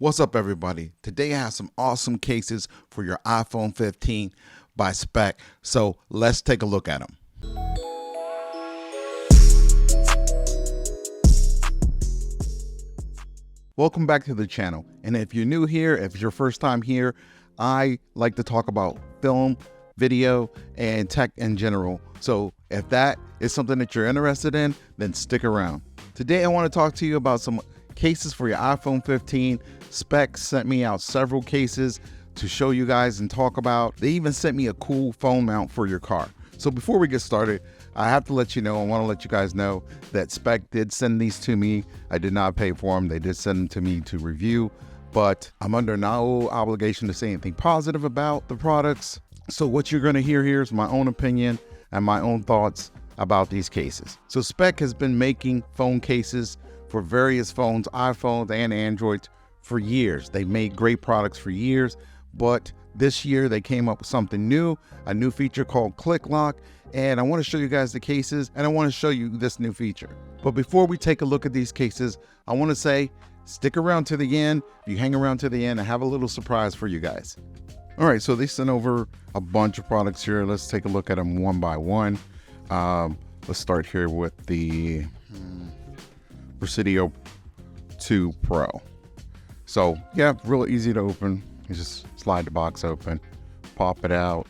What's up, everybody? Today I have some awesome cases for your iPhone 15 by Spec, so let's take a look at them. Welcome back to the channel, and if you're new here, if it's your first time here, I like to talk about film, video, and tech in general. So if that is something that you're interested in, then stick around. Today I want to talk to you about some cases for your iPhone 15. Spec sent me out several cases to show you guys and talk about. They even sent me a cool phone mount for your car. So before we get started, I have to let you know, I want to let you guys know that Spec did send these to me. I did not pay for them. They did send them to me to review, but I'm under no obligation to say anything positive about the products. So what you're going to hear here is my own opinion and my own thoughts about these cases. So Spec has been making phone cases for various phones, iPhones and Androids, for years. They made great products for years, but this year they came up with something new, a new feature called ClickLock, and I want to show you guys the cases and I want to show you this new feature. But before we take a look at these cases, I want to say stick around to the end. If you hang around to the end, I have a little surprise for you guys. All right, so they sent over a bunch of products here. Let's take a look at them one by one. Let's start here with the Presidio2 Pro. So yeah, real easy to open. You just slide the box open, pop it out,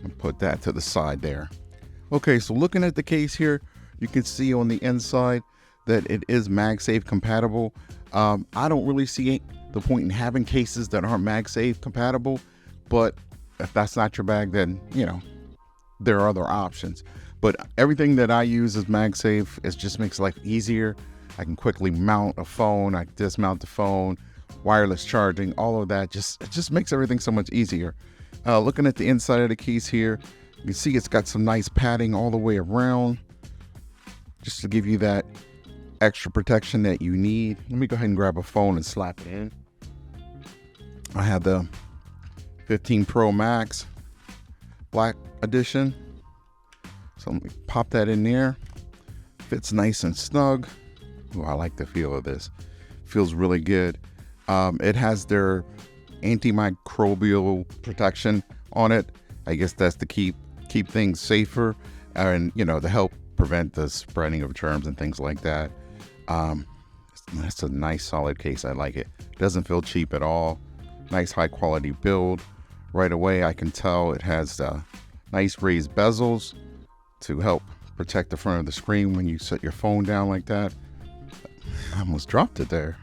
and put that to the side there. Okay, so looking at the case here, you can see on the inside that it is MagSafe compatible. I don't really see the point in having cases that aren't MagSafe compatible, but if that's not your bag, then you know there are other options. But everything that I use is MagSafe. It just makes life easier. I can quickly mount a phone, I can dismount the phone, wireless charging, all of that. It just makes everything so much easier. Looking at the inside of the case here, you can see it's got some nice padding all the way around, just to give you that extra protection that you need. Let me go ahead and grab a phone and slap it in. I have the 15 Pro Max Black Edition. So let me pop that in there. Fits nice and snug. Ooh, I like the feel of this. Feels really good. It has their antimicrobial protection on it. I guess that's to keep things safer and to help prevent the spreading of germs and things like that. That's a nice solid case. I like it. Doesn't feel cheap at all. Nice high quality build. Right away I can tell it has nice raised bezels to help protect the front of the screen when you set your phone down like that. I almost dropped it there.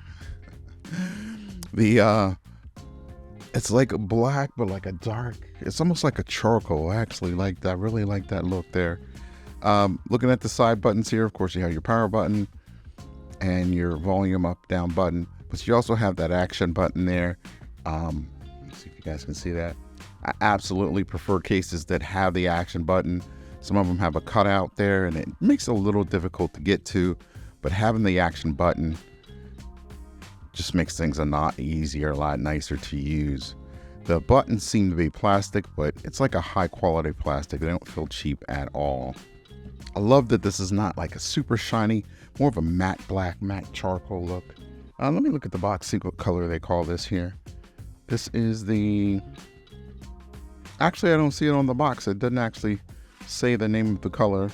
It's like a black, but like a dark, it's almost like a charcoal. I actually like that. Really like that look there. Looking at the side buttons here, of course you have your power button and your volume up down button, but you also have that action button there. Let's see if you guys can see that. I absolutely prefer cases that have the action button. Some of them have a cutout there and it makes it a little difficult to get to, but having the action button just makes things a lot easier, a lot nicer to use. The buttons seem to be plastic, but it's like a high quality plastic. They don't feel cheap at all. I love that this is not like a super shiny, more of a matte black, matte charcoal look. Let me look at the box, see what color they call this here. This is actually I don't see it on the box. It doesn't actually say the name of the color.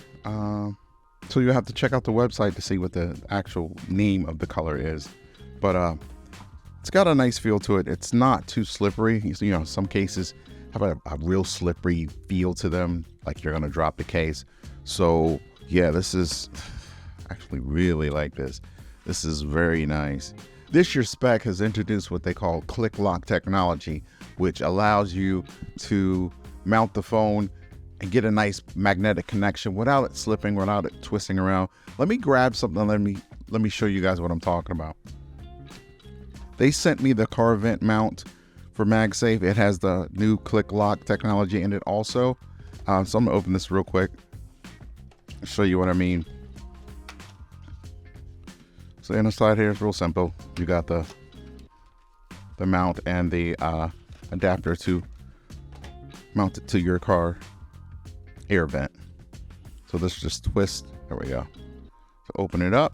So you have to check out the website to see what the actual name of the color is. But it's got a nice feel to it. It's not too slippery. Some cases have a real slippery feel to them, like you're gonna drop the case. So yeah, this is actually really like this. This is very nice. This year Spec has introduced what they call ClickLock technology, which allows you to mount the phone and get a nice magnetic connection without it slipping, without it twisting around. Let me grab something. Let me show you guys what I'm talking about. They sent me the car vent mount for MagSafe. It has the new ClickLock technology in it also. So I'm gonna open this real quick, show you what I mean. So the inside here is real simple. You got the mount and the adapter to mount it to your car air vent. So this just twists. There we go. So open it up.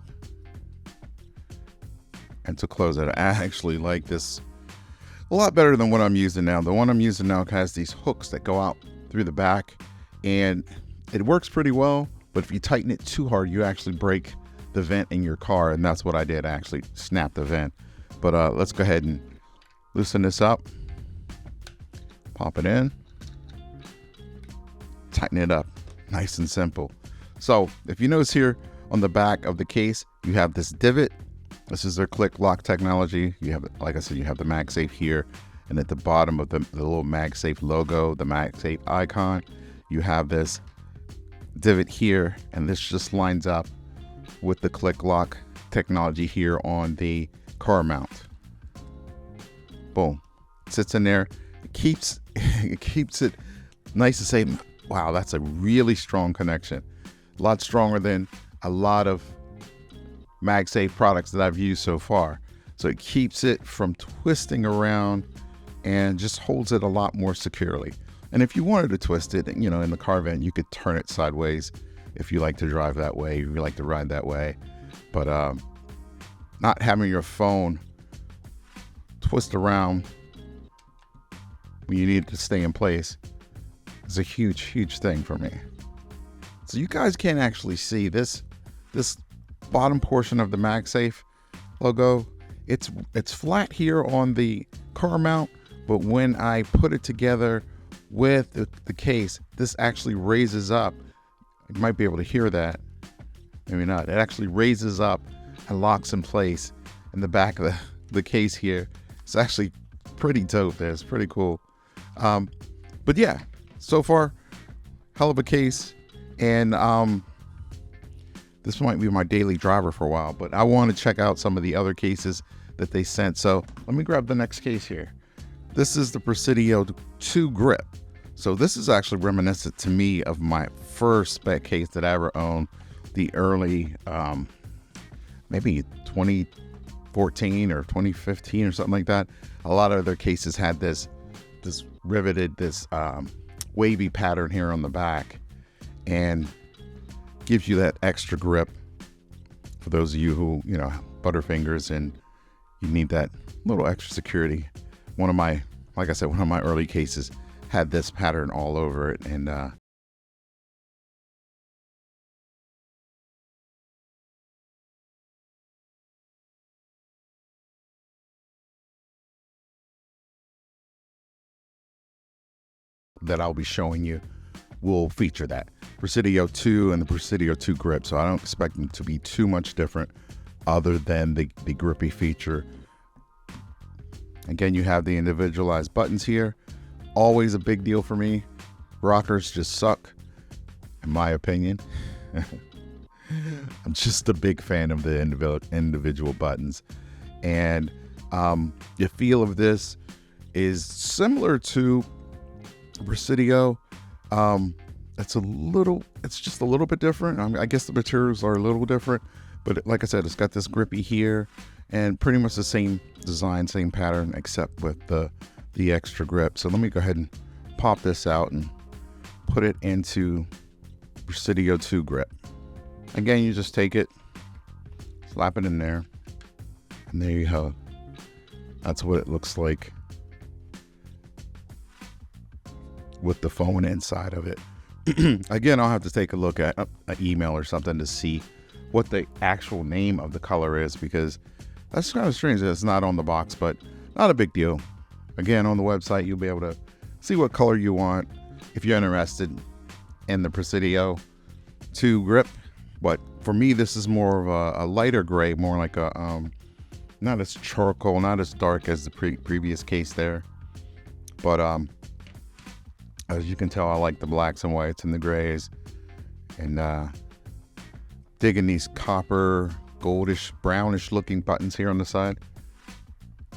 and to close it. I actually like this a lot better than what I'm using now. The one I'm using now has these hooks that go out through the back, and it works pretty well, but if you tighten it too hard, you actually break the vent in your car, and that's what I did. I actually snapped the vent. But let's go ahead and loosen this up, pop it in, tighten it up, nice and simple. So if you notice here on the back of the case, you have this divot. This is their ClickLock technology. You have, like I said, you have the MagSafe here, and at the bottom of the little MagSafe logo, the MagSafe icon, you have this divot here, and this just lines up with the ClickLock technology here on the car mount. Boom, sits in there. It keeps it nice to say, wow, that's a really strong connection. A lot stronger than a lot of MagSafe products that I've used so far. So it keeps it from twisting around and just holds it a lot more securely. And if you wanted to twist it, you know, in the car vent, you could turn it sideways if you like to drive that way, if you like to ride that way. But not having your phone twist around when you need it to stay in place is a huge thing for me. So you guys can't actually see this bottom portion of the MagSafe logo. It's flat here on the car mount, but when I put it together with the case, this actually raises up. You might be able to hear that, maybe not. It actually raises up and locks in place in the back of the case here. It's actually pretty dope there. It's pretty cool. But yeah, so far, hell of a case. And this might be my daily driver for a while, but I want to check out some of the other cases that they sent. So let me grab the next case here. This is the Presidio2 Grip. So this is actually reminiscent to me of my first Spec case that I ever owned, the early, maybe 2014 or 2015 or something like that. A lot of their cases had this riveted, wavy pattern here on the back, and gives you that extra grip for those of you who, you know, butterfingers and you need that little extra security. One of my early cases had this pattern all over it, and that I'll be showing you will feature that Presidio 2 and the Presidio 2 Grip. So I don't expect them to be too much different other than the grippy feature. Again, you have the individualized buttons here. Always a big deal for me. Rockers just suck, in my opinion. I'm just a big fan of the individual buttons. And the feel of this is similar to Presidio. It's just a little bit different. I guess the materials are a little different, but like I said, it's got this grippy here and pretty much the same design, same pattern, except with the extra grip. So let me go ahead and pop this out and put it into Presidio2 Grip. Again, you just take it, slap it in there, and there you go. That's what it looks like with the phone inside of it. Again, I'll have to take a look at an email or something to see what the actual name of the color is, because that's kind of strange that it's not on the box, but not a big deal. Again, on the website, you'll be able to see what color you want if you're interested in the Presidio2 Grip. But for me, this is more of a lighter gray, more like a not as charcoal, not as dark as the previous case there. But as you can tell, I like the blacks and whites and the grays, and digging these copper, goldish, brownish looking buttons here on the side.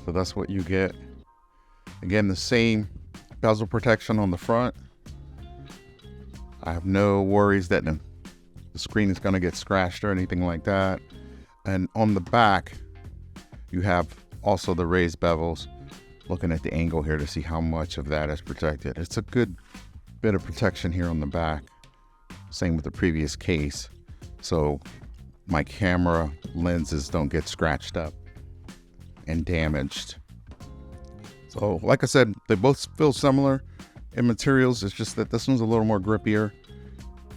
So that's what you get. Again, the same bezel protection on the front. I have no worries that the screen is going to get scratched or anything like that. And on the back, you have also the raised bezels. Looking at the angle here to see how much of that is protected. It's a good bit of protection here on the back. Same with the previous case. So my camera lenses don't get scratched up. and damaged. So like I said, they both feel similar in materials. It's just that this one's a little more grippier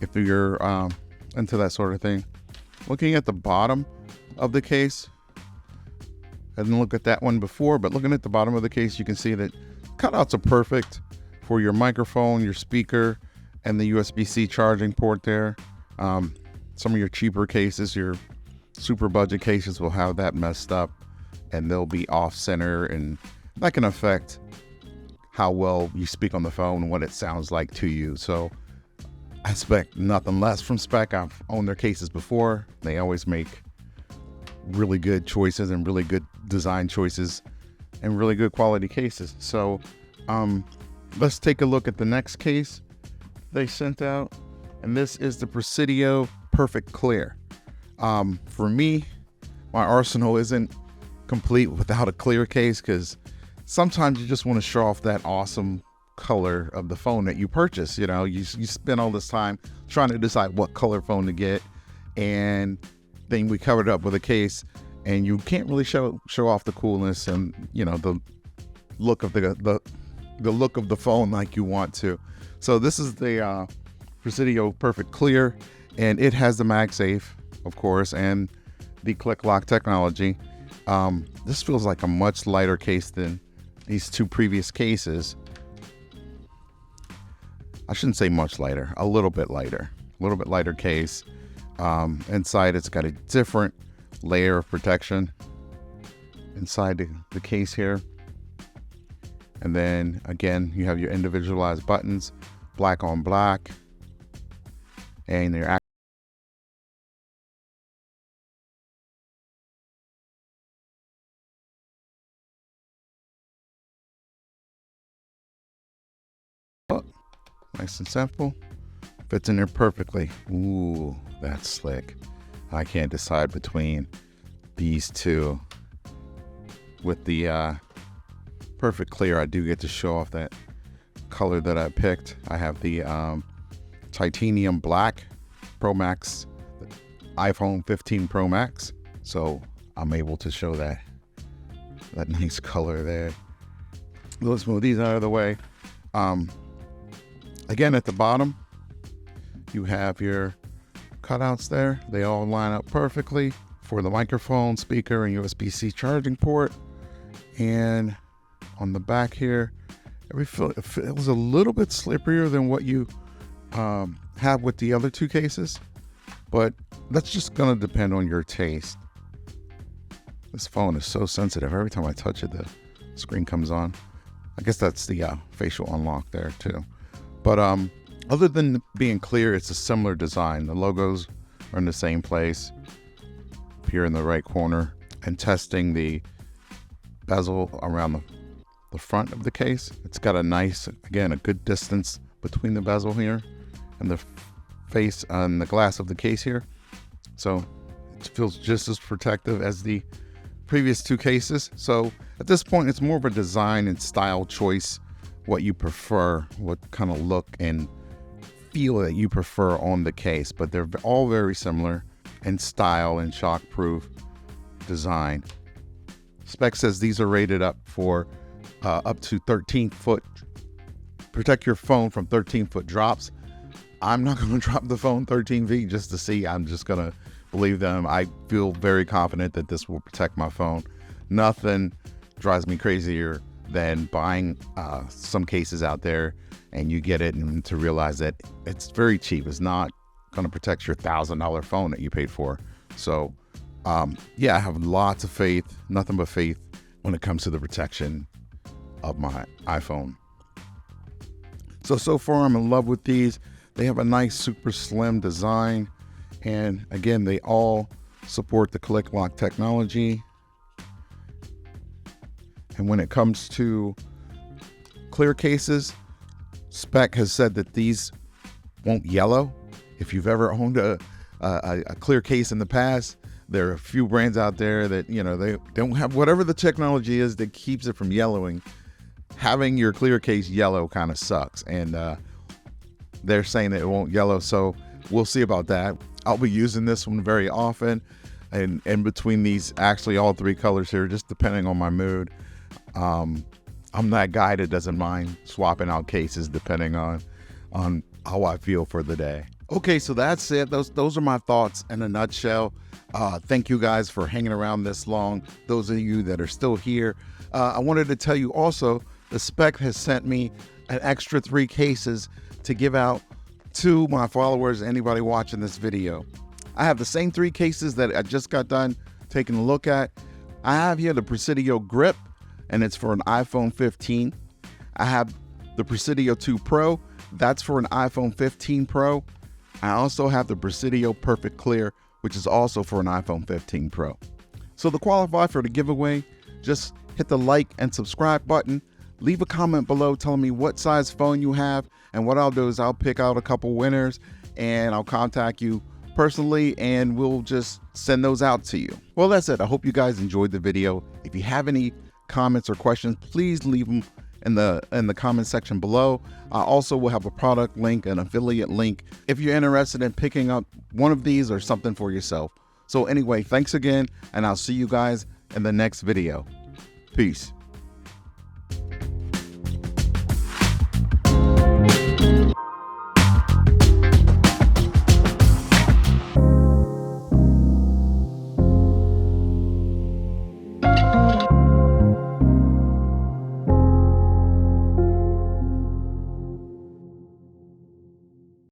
if you're into that sort of thing. Looking at the bottom of the case, I didn't look at that one before, but looking at the bottom of the case, you can see that cutouts are perfect for your microphone, your speaker, and the USB-C charging port there. Some of your cheaper cases, your super budget cases, will have that messed up and they'll be off center, and that can affect how well you speak on the phone and what it sounds like to you. So I expect nothing less from Spec. I've owned their cases before. They always make really good choices and really good design choices and really good quality cases. So let's take a look at the next case they sent out, and this is the Presidio Perfect-Clear. For me, my arsenal isn't complete without a clear case, because sometimes you just want to show off that awesome color of the phone that you purchase. You know, you spend all this time trying to decide what color phone to get, and then we covered it up with a case, and you can't really show off the coolness and, you know, the look of the look of the phone like you want to. So this is the Presidio Perfect-Clear, and it has the MagSafe, of course, and the ClickLock technology. This feels like a much lighter case than these two previous cases. I shouldn't say much lighter, a little bit lighter case. Inside, it's got a different layer of protection inside the case here. And then again, you have your individualized buttons, black on black, and your nice and simple, fits in there perfectly. Ooh, that's slick. I can't decide between these two. With the Perfect-Clear, I do get to show off that color that I picked. I have the titanium black Pro Max, iPhone 15 Pro Max, so I'm able to show that nice color there. Let's move these out of the way. Again, at the bottom, you have your cutouts there. They all line up perfectly for the microphone, speaker, and USB-C charging port. And on the back here, it feels a little bit slipperier than what you have with the other two cases, but that's just gonna depend on your taste. This phone is so sensitive. Every time I touch it, the screen comes on. I guess that's the facial unlock there too. But other than being clear, it's a similar design. The logos are in the same place up here in the right corner. And testing the bezel around the front of the case, it's got a nice, again, a good distance between the bezel here and the face and the glass of the case here. So it feels just as protective as the previous two cases. So at this point, it's more of a design and style choice, what you prefer, what kind of look and feel that you prefer on the case, but they're all very similar in style and shockproof design. Spec says these are rated up for up to 13-foot, protect your phone from 13-foot drops. I'm not going to drop the phone 13 feet just to see. I'm just going to believe them. I feel very confident that this will protect my phone. Nothing drives me crazier than buying some cases out there and you get it and to realize that it's very cheap. It's not going to protect your $1,000 phone that you paid for. So yeah, I have lots of faith, nothing but faith when it comes to the protection of my iPhone. So far I'm in love with these. They have a nice super slim design, and again, they all support the ClickLock technology. And when it comes to clear cases, Spec has said that these won't yellow. If you've ever owned a clear case in the past, there are a few brands out there that, you know, they don't have whatever the technology is that keeps it from yellowing. Having your clear case yellow kind of sucks, and they're saying that it won't yellow, so we'll see about that. I'll be using this one very often. and in between these, actually all three colors here, just depending on my mood. I'm that guy that doesn't mind swapping out cases depending on how I feel for the day. Okay, so that's it. Those are my thoughts in a nutshell. Thank you guys for hanging around this long. Those of you that are still here, I wanted to tell you also, the Spec has sent me an extra 3 cases to give out to my followers, anybody watching this video. I have the same 3 cases that I just got done taking a look at. I have here the Presidio Grip, and it's for an iPhone 15. I have the Presidio2 Pro, that's for an iPhone 15 Pro. I also have the Presidio Perfect-Clear, which is also for an iPhone 15 Pro. So to qualify for the giveaway, just hit the like and subscribe button. Leave a comment below telling me what size phone you have, and what I'll do is I'll pick out a couple winners and I'll contact you personally and we'll just send those out to you. Well, that's it. I hope you guys enjoyed the video. If you have any comments or questions, please leave them in the comment section below. I also will have a product link, an affiliate link, if you're interested in picking up one of these or something for yourself. So anyway, thanks again, and I'll see you guys in the next video. Peace.